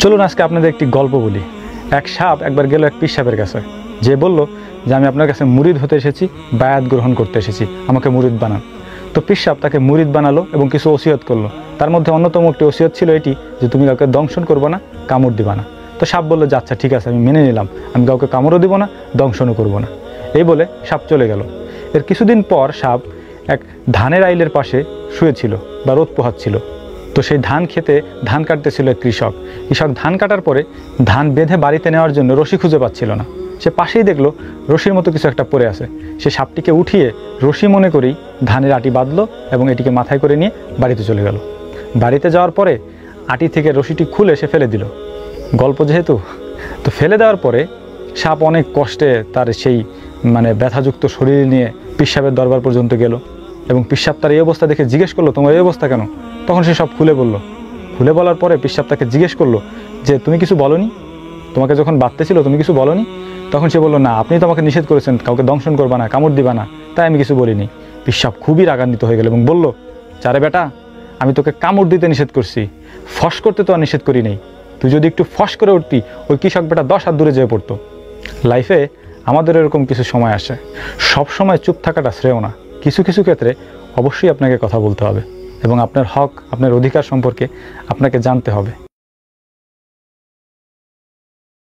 চলুন আজকে আপনাদের একটি গল্প বলি। এক সাপ একবার গেল এক পীর সাহেবের কাছে, যে বলল যে আমি আপনার কাছে মুরিদ হতে এসেছি, বায়াত গ্রহণ করতে এসেছি, আমাকে মুরিদ বানান। তো পীর সাহেব তাকে মুরিদ বানালো এবং কিছু ওসিয়ত করলো। তার মধ্যে অন্যতম একটি ওসিয়ত ছিল এটি যে তুমি কাউকে দংশন করবো না, কামড় দিবা না। তো সাপ বললো যে আচ্ছা ঠিক আছে, আমি মেনে নিলাম, আমি কাউকে কামড়ও দিব না, দংশনও করবো না। এই বলে সাপ চলে গেল। এর কিছুদিন পর সাপ এক ধানের আইলের পাশে শুয়েছিল বা রোদ পোহাচ্ছিল। তো সেই ধান খেতে ধান কাটতেছিল এক কৃষক। ধান কাটার পরে ধান বেঁধে বাড়িতে নেওয়ার জন্য রশি খুঁজে পাচ্ছিল না। সে পাশেই দেখলো রশির মতো কিছু একটা পড়ে আছে। সে সাপটিকে উঠিয়ে রশি মনে করেই ধানের আটি বাঁধলো এবং এটিকে মাথায় করে নিয়ে বাড়িতে চলে গেল। বাড়িতে যাওয়ার পরে আটি থেকে রশিটি খুলে সে ফেলে দিল। গল্প যেহেতু, তো ফেলে দেওয়ার পরে সাপ অনেক কষ্টে তার সেই ব্যথাযুক্ত শরীর নিয়ে পীর সাহেবের দরবার পর্যন্ত গেল এবং পীর সাহেব তার এই অবস্থা দেখে জিজ্ঞেস করলো, তোমার এই অবস্থা কেন? তখন সে সব খুলে বলল। খুলে বলার পরে পীর সাহেব তাকে জিজ্ঞেস করলো যে তুমি কিছু বলনি, তোমাকে যখন বাঁধতেছিল তুমি কিছু বলনি? তখন সে বললো, না, আপনি তো আমাকে নিষেধ করেছেন কাউকে দংশন করবা না, কামড় দিবা না, তাই আমি কিছু বলিনি। পীর সাহেব খুবই রাগান্বিত হয়ে গেল এবং বলল, চারে বেটা, আমি তোকে কামড় দিতে নিষেধ করছি, ফস করতে তো আর নিষেধ করি নেই। তুই যদি একটু ফস করে উঠতি, ওই কৃষক বেটা 10 হাত দূরে যেয়ে পড়তো। লাইফে আমাদের এরকম কিছু সময় আসে, সব সময় চুপ থাকাটা শ্রেয় না। কিছু কিছু ক্ষেত্রে অবশ্যই আপনাকে কথা বলতে হবে এবং আপনার হক, আপনার অধিকার সম্পর্কে আপনাকে জানতে হবে।